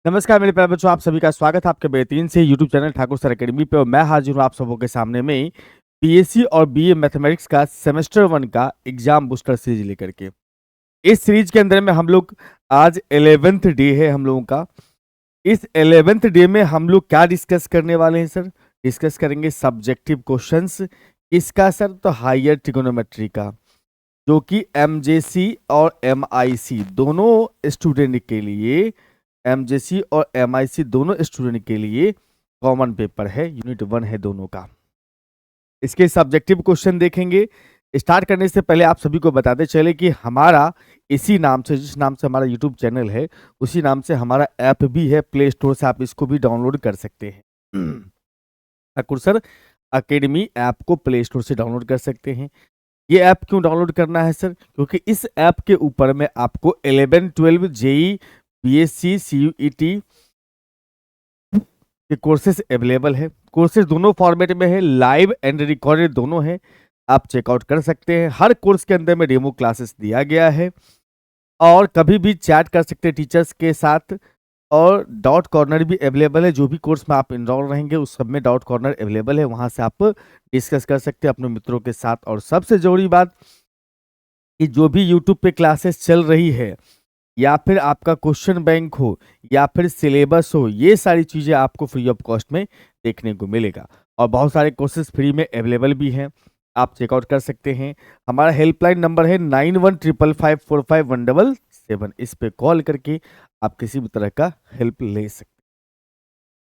नमस्कार मेरे प्यारे बच्चों, आप सभी का स्वागत है आपके बेहतरीन से YouTube channel Thakur sir academy पे। और मैं हाजिर हूँ आप सबों के सामने में बीएससी और बीए मैथमेटिक्स का सेमेस्टर 1 का एग्जाम बूस्टर सीरीज लेकर के। इस सीरीज के अंदर में हम लोग आज 11th डे है हम लोगों का। इस 11th डे में हम लोग क्या डिस्कस करने वाले हैं सर? डिस्कस करेंगे सब्जेक्टिव क्वेश्चंस। किसका सर? तो हायर ट्रिगोनोमेट्री का, जो कि एमजेसी और एमआईसी दोनों स्टूडेंट के लिए, एमजेसी और एमआईसी दोनों स्टूडेंट के लिए कॉमन पेपर है, यूनिट 1 है दोनों का। इसके सब्जेक्टिव क्वेश्चन देखेंगे। स्टार्ट करने से पहले आप सभी को बताते चले कि हमारा इसी नाम से, जिस नाम से हमारा यूट्यूब चैनल है, उसी नाम से हमारा ऐप भी है। प्ले स्टोर से आप इसको भी डाउनलोड कर सकते हैं। ठाकुर सर अकेडमी ऐप को प्ले स्टोर से डाउनलोड कर सकते हैं। ये ऐप क्यों डाउनलोड करना है सर? क्योंकि इस ऐप के ऊपर में आपको 11, 12 जेई, बीएससी, सीयूईटी के कोर्सेज अवेलेबल है। कोर्सेज दोनों फॉर्मेट में है, लाइव एंड रिकॉर्डेड दोनों है। आप चेकआउट कर सकते हैं। हर कोर्स के अंदर में डेमो क्लासेस दिया गया है और कभी भी चैट कर सकते हैं टीचर्स के साथ। और डाउट कॉर्नर भी अवेलेबल है। जो भी कोर्स में आप इनरोल रहेंगे उस सब में डाउट कॉर्नर अवेलेबल है, वहां से आप डिस्कस कर सकते हैं अपने मित्रों के साथ। और सबसे जरूरी बात कि जो भी यूट्यूब पे क्लासेस चल रही है, या फिर आपका क्वेश्चन बैंक हो, या फिर सिलेबस हो, ये सारी चीज़ें आपको फ्री ऑफ कॉस्ट में देखने को मिलेगा। और बहुत सारे कोर्सेज फ्री में अवेलेबल भी हैं, आप चेकआउट कर सकते हैं। हमारा हेल्पलाइन नंबर है 9155545177। इस पे कॉल करके आप किसी भी तरह का हेल्प ले सकते हैं।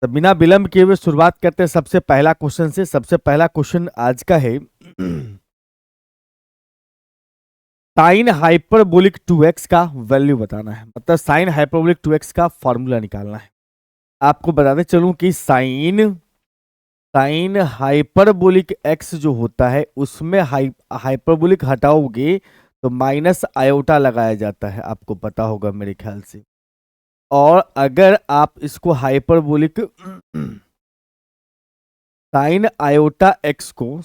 तो बिना विलंब किए हुए शुरुआत करते हैं सबसे पहला क्वेश्चन से। सबसे पहला क्वेश्चन आज का है साइन हाइपरबोलिक 2x का वैल्यू बताना है। मतलब साइन हाइपरबोलिक 2x का फॉर्मूला निकालना है। आपको बताते चलूं कि साइन साइन हाइपरबोलिक x जो होता है उसमें हाइपरबोलिक हटाओगे तो माइनस आयोटा लगाया जाता है, आपको पता होगा मेरे ख्याल से। और अगर आप इसको हाइपरबोलिक साइन आयोटा x को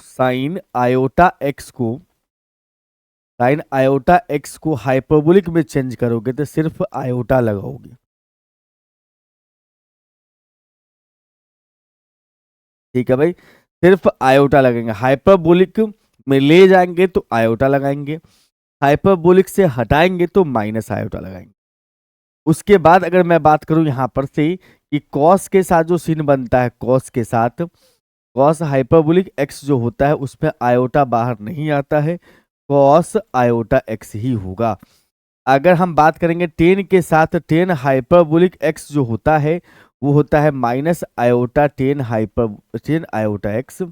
साइन आयोटा एक्स को हाइपरबोलिक में चेंज करोगे तो सिर्फ आयोटा लगाओगे। ठीक है भाई, सिर्फ आयोटा लगेंगे। हाइपरबोलिक में ले जाएंगे तो आयोटा लगाएंगे, हाइपरबोलिक से हटाएंगे तो माइनस आयोटा लगाएंगे। उसके बाद अगर मैं बात करूं यहां पर से कि कॉस के साथ जो सीन बनता है, कॉस के साथ, कॉस हाइपरबोलिक एक्स जो होता है उसमें आयोटा बाहर नहीं आता है, कॉस आयोटा एक्स ही होगा। अगर हम बात करेंगे टेन के साथ, टेन हाइपरबोलिक एक्स जो होता है वो होता है minus iota tan iota x.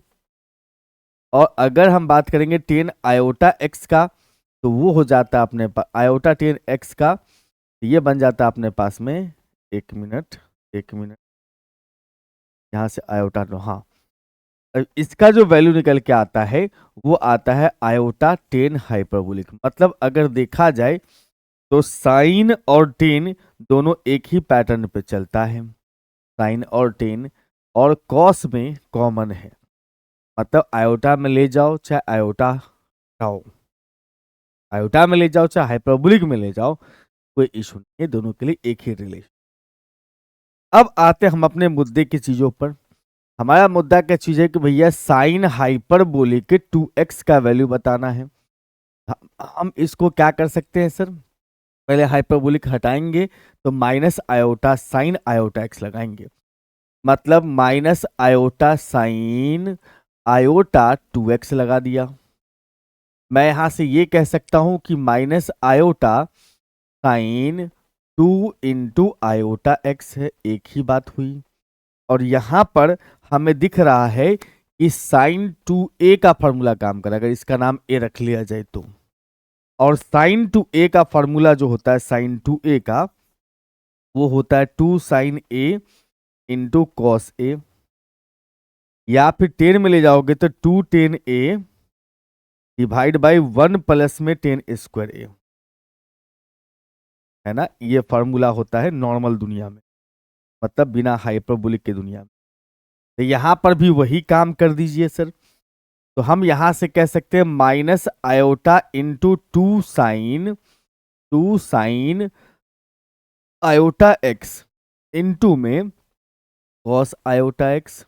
और अगर हम बात करेंगे टेन आयोटा एक्स का तो वो हो जाता है अपने पास आयोटा टेन एक्स का, ये बन जाता है अपने पास में, एक मिनट यहाँ से आयोटा लो, हाँ। इसका जो वैल्यू निकल के आता है वो आता है आयोटा टेन हाइपरबोलिक। मतलब अगर देखा जाए तो साइन और टेन दोनों एक ही पैटर्न पे चलता है। साइन और टेन और कॉस में कॉमन है। मतलब आयोटा में ले जाओ चाहे आयोटा हटाओ, आयोटा में ले जाओ चाहे हाइपरबोलिक में ले जाओ, कोई इशू नहीं है, दोनों के लिए एक ही रिलेशन। अब आते हम अपने मुद्दे की चीजों पर। हमारा मुद्दा क्या चीज है कि भैया साइन हाइपरबोलिक 2x का वैल्यू बताना है। हम इसको क्या कर सकते हैं सर? पहले हाइपरबोलिक हटाएंगे तो minus iota sine iota x लगाएंगे। मतलब minus iota sine iota 2x लगा दिया। मैं यहां से ये कह सकता हूं कि minus iota sine 2 into iota x है, एक ही बात हुई। और यहां पर हमें दिख रहा है कि साइन 2a का फॉर्मूला काम करेगा, अगर इसका नाम a रख लिया जाए तो। और साइन 2a का फॉर्मूला जो होता है साइन 2a का, वो होता है 2 sign a into cos A. या फिर 10 में ले जाओगे तो 2 10 a डिवाइड बाई 1 प्लस में 10 स्क्वायर ए, है ना। ये फॉर्मूला होता है नॉर्मल दुनिया में, मतलब बिना हाइपरबोलिक के दुनिया में। तो यहां पर भी वही काम कर दीजिए सर। तो हम यहां से कह सकते हैं minus iota into 2 sine iota x into में कॉस आयोटा एक्स।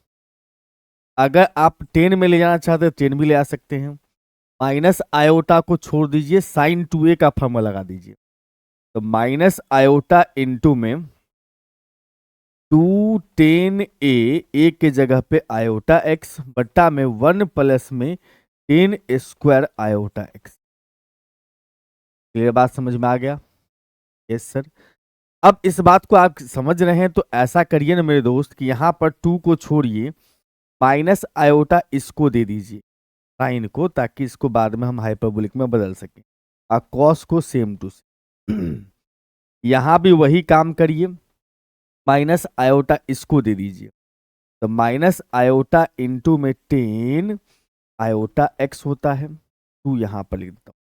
अगर आप 10 में ले जाना चाहते हैं 10 भी ले आ सकते हैं। माइनस आयोटा को छोड़ दीजिए, साइन 2a का फॉर्मूला लगा दीजिए। तो माइनस आयोटा इनटू में 2 10a के जगह पे आयोटा एक्स बट्टा में 1 प्लस में 10 स्क्वायर आयोटा एक्स। क्लियर बात समझ में आ गया? Yes sir. अब इस बात को आप समझ रहे हैं तो ऐसा करिए ना मेरे दोस्त कि यहां पर 2 को छोड़िए, माइनस आयोटा इसको दे दीजिए साइन को, ताकि इसको बाद में हम हाइपरबोलिक में बदल सकें। और कॉस को सेम टू सेम यहां भी वही काम करिए, माइनस आयोटा इसको दे दीजिए। तो माइनस आयोटा इंटू में 10 आयोटा एक्स होता है, 2 यहां पर लिख देता हूं।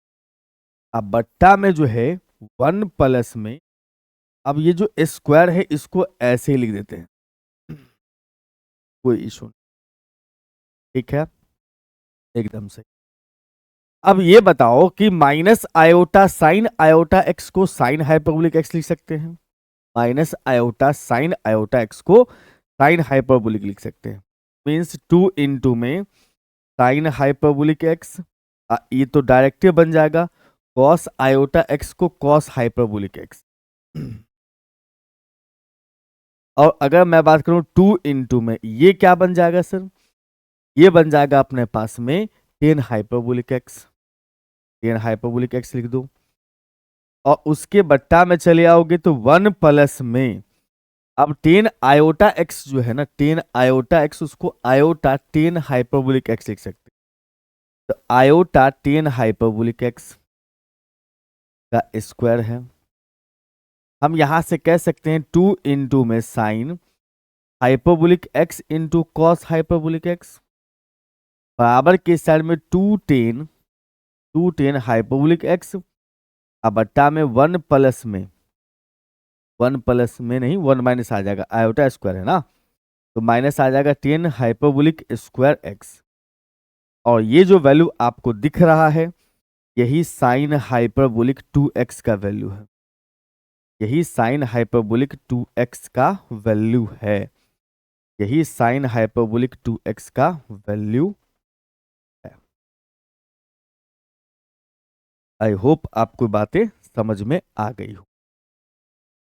अब बट्टा में जो है 1 प्लस में, अब ये जो स्क्वायर है इसको ऐसे ही लिख देते हैं, कोई इशू नहीं। ठीक है, एकदम सही। अब ये बताओ कि minus iota sine iota x को साइन हाइपरबोलिक एक्स लिख सकते हैं, minus iota sine iota x को साइन हाइपरबोलिक लिख सकते हैं। मीन्स 2 इंटू में साइन हाइपरबोलिक एक्स, ये तो डायरेक्ट बन जाएगा, कॉस आयोटा एक्स को कॉस हाइपरबोलिक एक्स। और अगर मैं बात करूं 2 इंटू में, ये क्या बन जाएगा सर? ये बन जाएगा अपने पास में 10 हाइपरबोलिक एक्स। 10 हाइपरबोलिक एक्स लिख दो, और उसके बट्टा में चले आओगे तो 1 प्लस में, अब 10 आयोटा एक्स जो है ना, 10 आयोटा एक्स, उसको आयोटा 10 हाइपरबोलिक एक्स लिख सकते हैं। तो आयोटा 10 हाइपरबोलिक एक्स का स्क्वायर है। हम यहां से कह सकते हैं 2 इंटू में sine hyperbolic x into cos hyperbolic x बराबर के साइड में 2 10 हाइपरबोलिक एक्स, अब बट्टा में 1 प्लस में, 1 प्लस में नहीं 1 माइनस आ जाएगा, आयोटा स्क्वायर है ना, तो माइनस आ जाएगा 10 हाइपरबोलिक स्क्वायर एक्स। और ये जो वैल्यू आपको दिख रहा है यही साइन हाइपरबोलिक 2x का वैल्यू है, यही साइन हाइपरबोलिक 2x का वैल्यू है, यही साइन हाइपरबोलिक 2x का वैल्यू है। आई होप आपको बातें समझ में आ गई हो।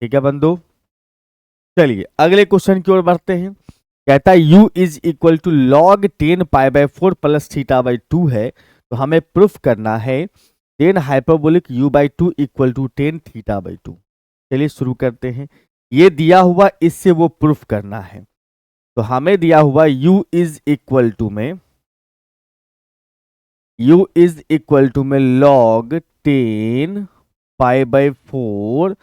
ठीक है बंधु, चलिए अगले क्वेश्चन की ओर बढ़ते हैं। कहता है u is equal to log 10 π/4 plus theta by 2 है, तो हमें प्रूफ करना है 10 hyperbolic u/2 equal to 10 theta by 2। चलिए शुरू करते हैं। ये दिया हुआ इससे वो प्रूफ करना है, तो हमें दिया हुआ u इज इक्वल टू में लॉग 10 π/4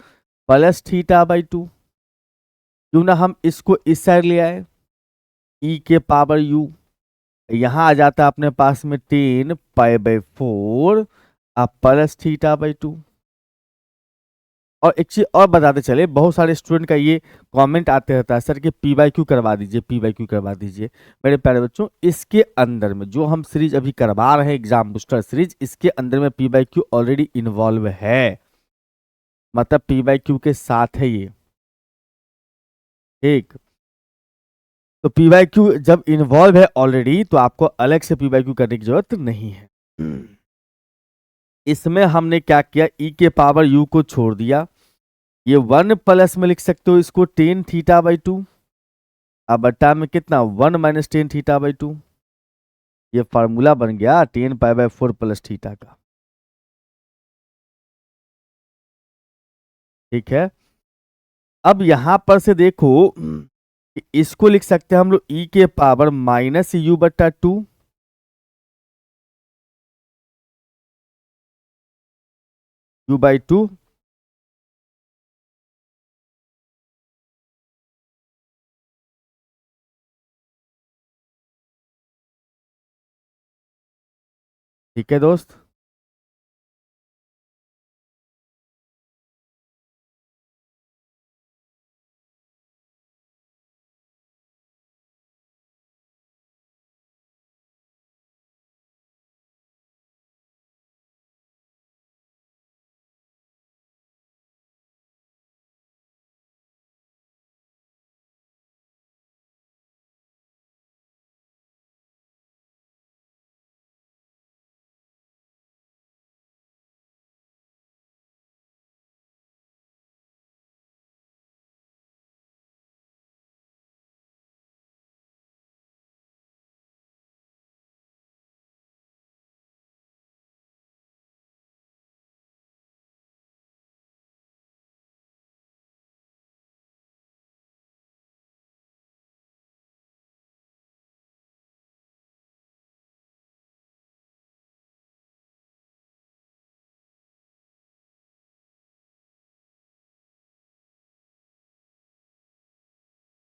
प्लस थीटा बाई 2। क्यों ना हम इसको इस साइड ले आए, e के पावर u, यहां आ जाता है अपने पास में 10 π/4 प्लस थीटा बाई 2। और एक चीज और बताते चले, बहुत सारे स्टूडेंट का ये कमेंट आते रहता है, सर कि p/q करवा दीजिए, p/q करवा दीजिए। मेरे प्यारे बच्चों, इसके अंदर में जो हम सीरीज अभी करवा रहे हैं एग्जाम बूस्टर सीरीज, इसके अंदर में p/q ऑलरेडी इन्वॉल्व है, मतलब p/q के साथ है ये। ठीक, तो p/q जब इन्वॉल्व है ऑलरेडी तो आपको अलग से p/q करने की जरूरत नहीं है। इसमें हमने क्या किया, e के पावर u को छोड़ दिया, ये 1 प्लस में लिख सकते हो इसको 10 थीटा बाई 2, अब बट्टा में कितना 1 माइनस 10 थीटा बाई 2। ये फार्मूला बन गया 10 π/4 प्लस थीटा का। ठीक है, अब यहां पर से देखो कि इसको लिख सकते हैं हम लोग e के पावर माइनस u/2, u/2, ठीक है दोस्त।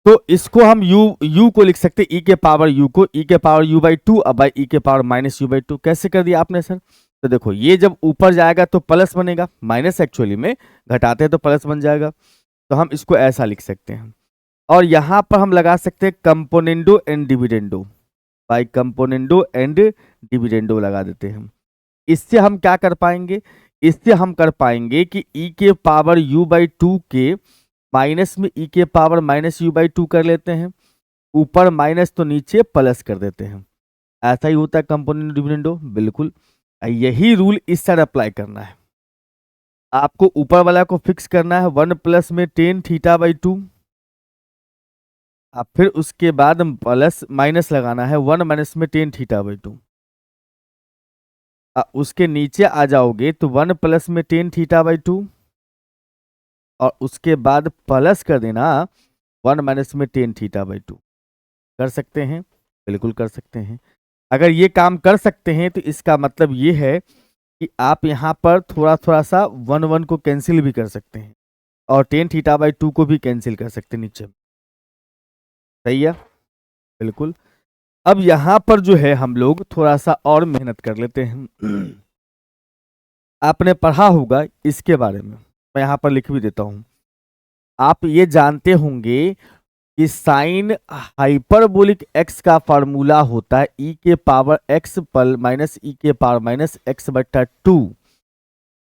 तो इसको हम u को लिख सकते हैं, e के पावर u को e के पावर u/2 अब बाई e के पावर माइनस u/2। कैसे कर दिया आपने सर? तो देखो ये जब ऊपर जाएगा तो प्लस बनेगा, माइनस एक्चुअली में घटाते हैं तो प्लस बन जाएगा, तो हम इसको ऐसा लिख सकते हैं। और यहां पर हम लगा सकते हैं componendo and dividendo, by componendo and dividendo लगा देते हैं। इससे हम क्या कर पाएंगे? इससे हम कर पाएंगे कि e के पावर u/2 के माइनस में e के पावर माइनस u/2 कर लेते हैं, ऊपर माइनस तो नीचे प्लस कर देते हैं। ऐसा ही होता है कंपोनेंट डिविडेंडो, बिल्कुल यही रूल इस साइड अप्लाई करना है। आपको ऊपर वाला को फिक्स करना है 1 प्लस में टेन थीटा/2, अब फिर उसके बाद प्लस माइनस लगाना है 1 माइनस में टेन थीटा/2। उसके नीचे आ जाओगे तो 1 प्लस में टेन थीटा/2 और उसके बाद प्लस कर देना 1 माइनस में टेन थीटा/2। कर सकते हैं, बिल्कुल कर सकते हैं। अगर ये काम कर सकते हैं तो इसका मतलब ये है कि आप यहाँ पर थोड़ा थोड़ा सा 1 को कैंसिल भी कर सकते हैं और टेन थीटा/2 को भी कैंसिल कर सकते हैं नीचे। सही है, बिल्कुल। अब यहाँ पर जो है हम लोग थोड़ा सा और मेहनत कर लेते हैं। आपने पढ़ा होगा इसके बारे में, मैं यहाँ पर लिख भी देता हूँ। आप ये जानते होंगे कि साइन हाइपरबोलिक एक्स का फार्मूला होता है e के पावर x पर माइनस e के पावर माइनस x/2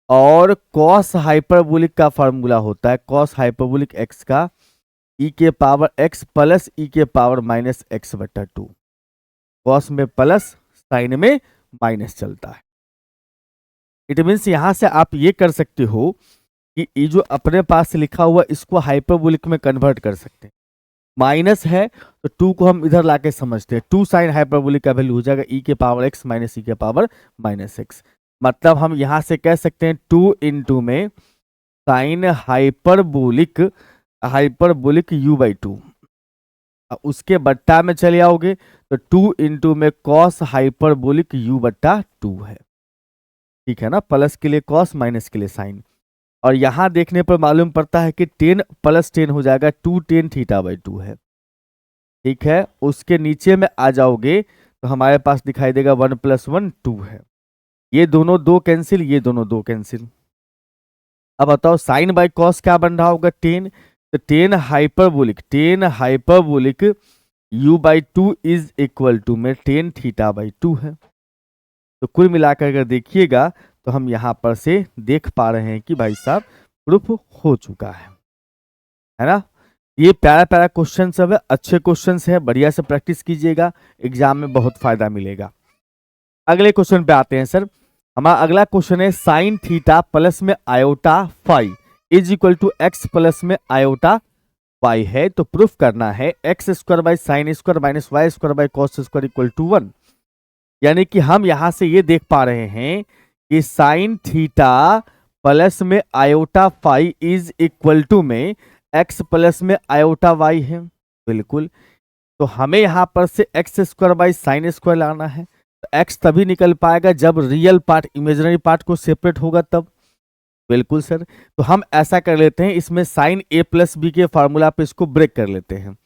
और कॉस हाइपरबोलिक का फार्मूला होता है कॉस हाइपरबोलिक x का e के पावर x प्लस e के पावर माइनस x/2। कॉस में प्लस, साइन में माइनस चलता है। इट मीन्स यहां से आप ये कर सकते हो कि ये जो अपने पास लिखा हुआ इसको हाइपरबोलिक में कन्वर्ट कर सकते हैं। माइनस है तो 2 को हम इधर लाके समझते हैं, 2 साइन हाइपरबोलिक का वैल्यू हो जाएगा e के पावर x माइनस e के पावर माइनस x। मतलब हम यहां से कह सकते हैं 2 इंटू में साइन हाइपरबोलिक u/2, उसके बट्टा में चले आओगे तो 2 इंटू में कॉस हाइपरबोलिक u/2 है। ठीक है ना, प्लस के लिए कॉस, माइनस के लिए साइन। और यहां देखने पर मालूम पड़ता है कि 10 प्लस 10 हो जाएगा 2 टेन थीटा/2 है। ठीक है, उसके नीचे में आ जाओगे तो हमारे पास दिखाई देगा 1 + 1 2 है। ये दोनों 2 कैंसिल, ये दोनों 2 कैंसिल। अब बताओ साइन बाई कॉस क्या बन रहा होगा 10, तो 10 hyperbolic u/2 is equal to में 10 थीटा/2 है। तो कुल मिलाकर अगर देखिएगा तो हम यहां पर से देख पा रहे हैं कि भाई साहब प्रूफ हो चुका है ना। ये प्यारा प्यारा क्वेश्चन सब है, अच्छे क्वेश्चन हैं, बढ़िया से प्रैक्टिस कीजिएगा, एग्जाम में बहुत फायदा मिलेगा। अगले क्वेश्चन पे आते हैं सर। हमारा अगला क्वेश्चन है साइन थीटा प्लस में iota phi is equal to x plus में आयोटा वाई है। तो प्रूफ करना है x² by sine square minus y² by cos square equal to 1। यानी कि हम यहां से ये देख पा रहे हैं कि साइन थीटा प्लस में iota phi is equal to में x प्लस में आयोटा y है, बिल्कुल। तो हमें यहां पर से x² बाई साइन स्क्वायर लाना है, तो x तभी निकल पाएगा जब रियल पार्ट इमेजिनरी पार्ट को सेपरेट होगा तब, बिल्कुल सर। तो हम ऐसा कर लेते हैं, इसमें साइन a प्लस बी के फार्मूला पे इसको ब्रेक कर लेते हैं,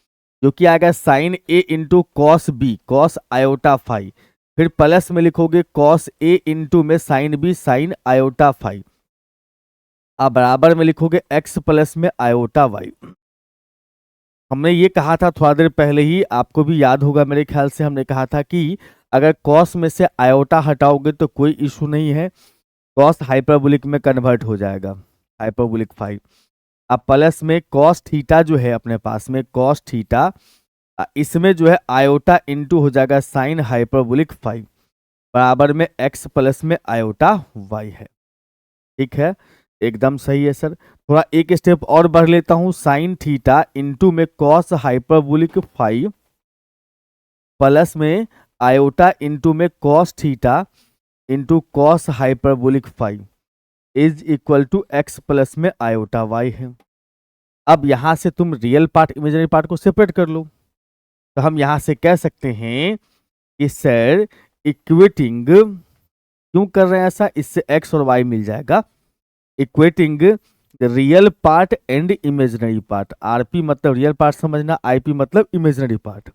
जो कि आएगा sine a into cos B cos iota phi, फिर प्लस में लिखोगे कॉस a इंटू में sine B sine iota phi, अब बराबर में लिखोगे x प्लस में आयोटा वाई। हमने ये कहा था थोड़ा देर पहले ही, आपको भी याद होगा मेरे ख्याल से, हमने कहा था कि अगर कॉस में से आयोटा हटाओगे तो कोई इशू नहीं है, कॉस हाइपरबोलिक में कन्वर्ट हो जाएगा, हाइपरबोलिक फाई। अब प्लस में कॉस थीटा जो है अपने पास में कॉस थीटा, इसमें जो है आयोटा इंटू हो जाएगा साइन हाइपरबोलिक फाई, बराबर में x प्लस में आयोटा y है। ठीक है, एकदम सही है सर। थोड़ा एक स्टेप और बढ़ लेता हूं, साइन थीटा इंटू में कॉस हाइपरबोलिक फाई प्लस में आयोटा इंटू में cos theta into cos hyperbolic phi is equal to x plus में आयोटा y है। अब यहां से तुम रियल पार्ट इमेजिनरी पार्ट को सेपरेट कर लो, तो हम यहां से कह सकते हैं कि सर इक्वेटिंग, क्यों कर रहे हैं ऐसा, इससे x और y मिल जाएगा, equating real part and imaginary part. RP मतलब रियल पार्ट समझना, आईपी मतलब इमेजिनरी पार्ट।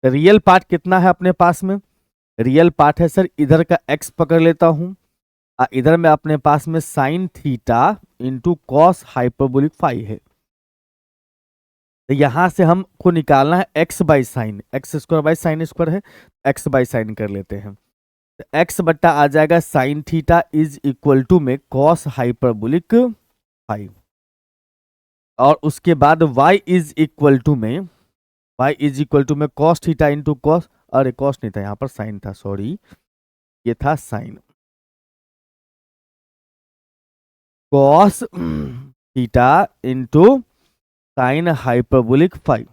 रियल पार्ट कितना है अपने पास में? रियल पार्ट है सर, इधर का एक्स पकड़ लेता हूं, इधर में अपने पास में sine theta into cos hyperbolic phi है। तो यहां से हमको निकालना है x by sine, x square by sine square है, एक्स बाई साइन कर लेते हैं। तो एक्स बट्टा आ जाएगा sine theta is equal to में कॉस हाइपरबोलिक फाई, और उसके बाद y इज इक्वल टू में, y इज इक्वल टू में कॉस थीटा इंटू कॉस, अरे कॉस नहीं था यहाँ पर, साइन था, सॉरी ये था sine, cos theta into sine hyperbolic five.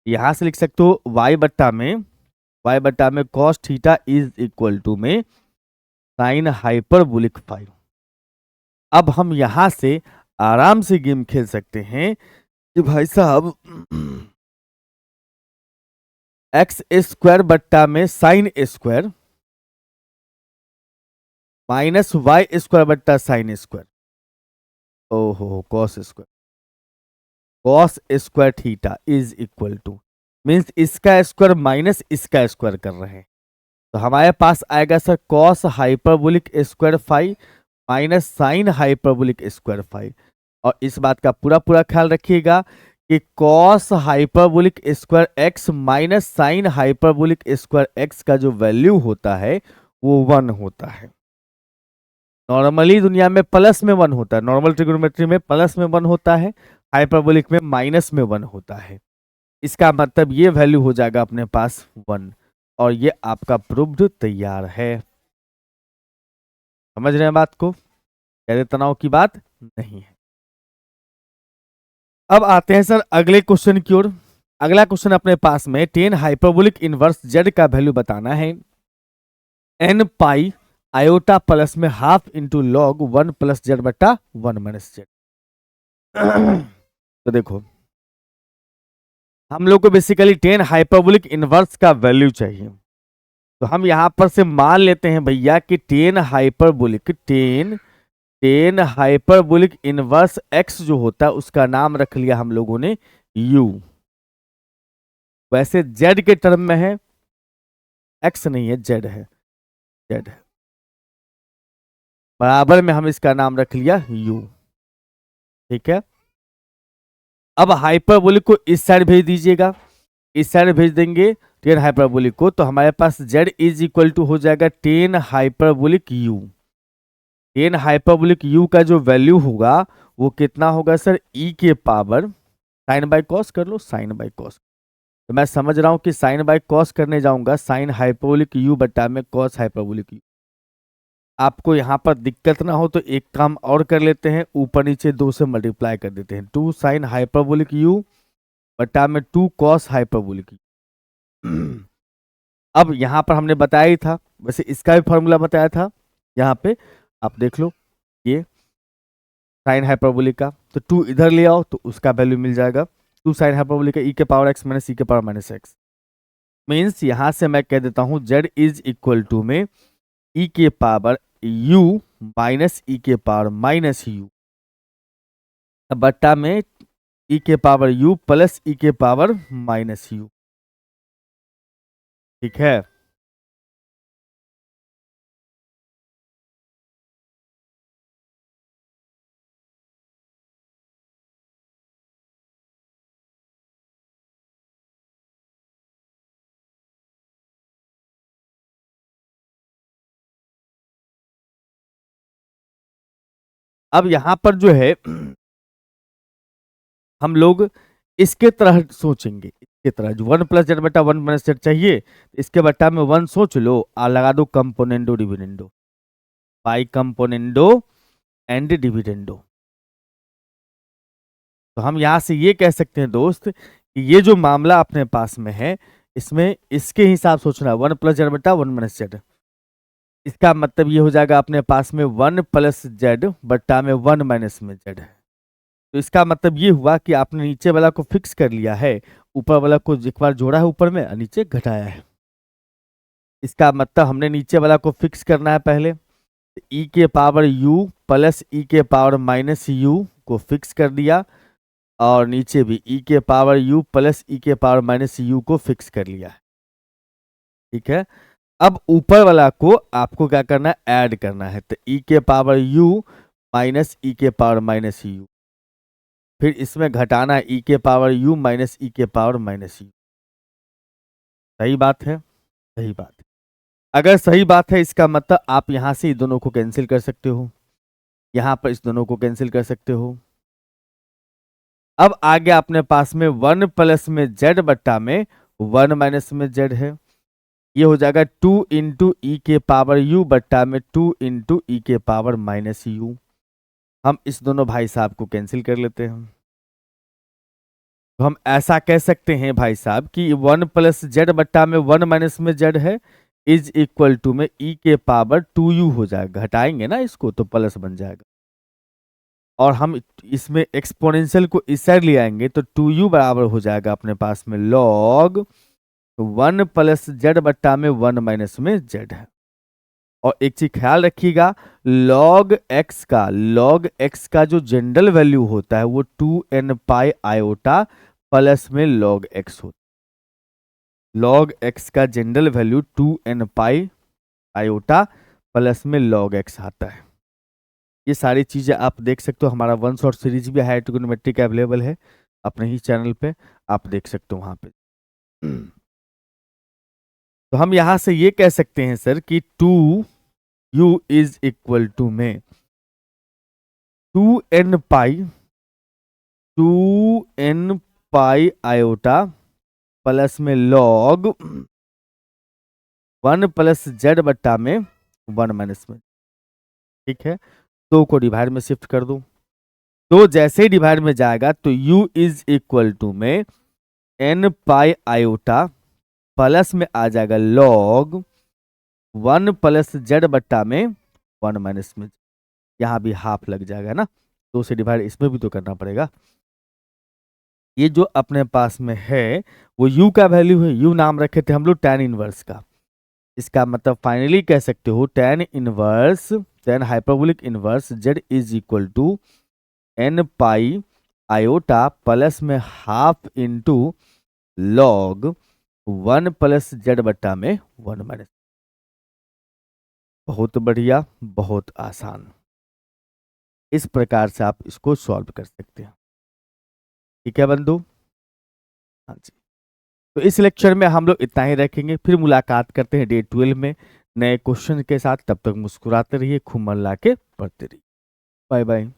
यहां से लिख सकते हो y बट्टा में cos theta is equal to में साइन हाइपरबोलिक फाइव। अब हम यहां से आराम से गेम खेल सकते हैं कि भाई साहब एक्स स्क्वायर बट्टा में sine square minus y square बट्टा साइन स्क्वायर, ओहो cos square, cos square theta is equal to means इसका स्क्वायर माइनस इसका स्क्वायर कर रहे हैं, तो हमारे पास आएगा sir cos hyperbolic square five minus sine hyperbolic square five. और इस बात का पूरा पूरा ख्याल रखिएगा कि cos hyperbolic square x minus sine hyperbolic square x का जो वैल्यू होता है वो 1 होता है। नॉर्मली दुनिया में प्लस में 1 होता है, नॉर्मल ट्रिग्नोमेट्री में प्लस में 1 होता है, हाइपरबोलिक में माइनस में 1 होता है। इसका मतलब ये वैल्यू हो जाएगा अपने पास 1, और ये आपका प्रूव्ड तैयार है। समझ रहे हैं बात को? ज्यादा तनाव की बात नहीं है। अब आते हैं सर अगले क्वेश्चन की ओर। अगला क्वेश्चन अपने पास में टेन हाइपरबोलिक इनवर्स जेड का वैल्यू बताना है, एन पाई आयोटा प्लस में half into log 1 plus Z बटा 1 माइनस जेड। तो देखो हम लोग को बेसिकली टेन हाइपरबोलिक इनवर्स का वैल्यू चाहिए, तो हम यहां पर से मान लेते हैं भैया कि टेन हाइपरबोलिक इनवर्स एक्स जो होता है उसका नाम रख लिया हम लोगों ने u। वैसे z के टर्म में है, x नहीं है, z है, z है, बराबर में हम इसका नाम रख लिया u। ठीक है, अब हाइपरबोलिक को इस साइड भेज दीजिएगा, इस साइड भेज देंगे टेन हाइपरबोलिक को, तो हमारे पास z इज इक्वल टू हो जाएगा tan hyperbolic u। Tan hyperbolic u का जो वैल्यू होगा वो कितना होगा सर, e के पावर साइन बाई कॉस कर लो, साइन बाई कॉस। तो मैं समझ रहा हूं कि साइन बाई कॉस करने जाऊंगा साइन हाइपरबोलिक u बटा में कॉस हाइपरबोलिक u। आपको यहां पर दिक्कत ना हो तो एक काम और कर लेते हैं, ऊपर नीचे 2 से मल्टीप्लाई कर देते हैं, 2 साइन हाइपरबोलिक u बटा में 2 कॉस हाइपरबोलिक u। अब यहां पर हमने बताया ही था, वैसे इसका भी फॉर्मूला बताया था, यहाँ पे आप देख लो, ये साइन हाइपरबोलिक का, तो 2 इधर ले आओ तो उसका वैल्यू मिल जाएगा 2 साइन हाइपरबोलिक का e के पावर x माइनस e के पावर माइनस एक्स। मीन्स यहां से मैं कह देता हूं z इज इक्वल टू में e के पावर u माइनस e के पावर माइनस u बट्टा में e के पावर u प्लस e के पावर माइनस u। ठीक है, अब यहां पर जो है हम लोग इसके तरह सोचेंगे, इसके तरह जो 1 प्लस जेड बटा 1 माइनस जेड चाहिए, इसके बटा में 1 सोच लो, आ लगा दो componendo dividendo, pi componendo and dividendo. तो हम यहां से ये कह सकते हैं दोस्त कि ये जो मामला अपने पास में है इसमें इसके हिसाब सोचना, 1 प्लस जेड बटा 1 माइनस जेड। इसका मतलब ये हो जाएगा अपने पास में 1 प्लस जेड बटा में 1 माइनस में जेड है। तो इसका मतलब ये हुआ कि आपने नीचे वाला को फिक्स कर लिया है, ऊपर वाला को एक बार जोड़ा है ऊपर में और नीचे घटाया है। इसका मतलब हमने नीचे वाला को फिक्स करना है पहले, ई के पावर यू प्लस ई के पावर माइनस यू को फिक्स कर दिया, और नीचे भी ई के पावर यू प्लस ई के पावर माइनस यू को फिक्स कर लिया है। ठीक है, अब ऊपर वाला को आपको क्या करना है, ऐड करना है। तो ई के पावर यू माइनस ई के पावर माइनस यू, फिर इसमें घटाना है ई के पावर यू माइनस ई के पावर माइनस यू। सही बात है, सही बात है। अगर सही बात है इसका मतलब आप यहां से दोनों को कैंसिल कर सकते हो, यहां पर इस दोनों को कैंसिल कर सकते हो। अब आगे अपने पास में 1 प्लस में जेड बट्टा में 1 माइनस में जेड है, ये हो जाएगा 2 इंटू ई के पावर यू बट्टा में 2 इंटू ई के पावर माइनस यू। हम इस दोनों भाई साहब को कैंसिल कर लेते हैं। तो हम ऐसा कह सकते हैं भाई साहब कि 1 प्लस जेड बट्टा में 1 माइनस में जेड है इज इक्वल टू में ई के पावर 2u हो जाएगा। घटाएंगे ना इसको तो प्लस बन जाएगा, और हम इसमें एक्सपोनेंशियल को इस साइड ले आएंगे तो 2u बराबर हो जाएगा अपने पास में log 1 प्लस जेड बट्टा में 1 माइनस में जेड है। और एक चीज ख्याल रखिएगा, log x का जो जनरल वैल्यू होता है वो 2n पाई आयोटा प्लस में log x होता है। log x का जनरल वैल्यू 2n पाई आयोटा प्लस में log x आता है। ये सारी चीजें आप देख सकते हो, हमारा 1 शॉर्ट सीरीज भी है ट्रिग्नोमेट्रिक अवेलेबल है अपने ही चैनल पे, आप देख सकते हो वहां पे। तो हम यहां से ये कह सकते हैं सर कि 2u इज इक्वल टू में 2n पाई आयोटा प्लस में log 1 प्लस जेड बट्टा में 1 माइनस में। ठीक है, 2 को डिवाइड में शिफ्ट कर दो, तो जैसे ही डिवाइड में जाएगा तो u इज इक्वल टू में n पाई आयोटा प्लस में आ जाएगा log 1 प्लस जेड बट्टा में 1 माइनस में। यहां भी हाफ लग जाएगा ना, 2 से डिवाइड इसमें भी तो करना पड़ेगा। ये जो अपने पास में है वो u का वैल्यू है, u नाम रखे थे हम लोग tan इनवर्स का। इसका मतलब फाइनली कह सकते हो tan hyperbolic inverse z is equal to n pi iota plus में half into log 1 plus z बट्टा में 1 माइनस। बहुत बढ़िया, बहुत आसान। इस प्रकार से आप इसको सॉल्व कर सकते हैं। ठीक है बंधु, हाँ जी। तो इस लेक्चर में हम लोग इतना ही रखेंगे, फिर मुलाकात करते हैं डे 12 में नए क्वेश्चन के साथ। तब तक मुस्कुराते रहिए, खूब मन ला के पढ़ते रहिए। Bye bye.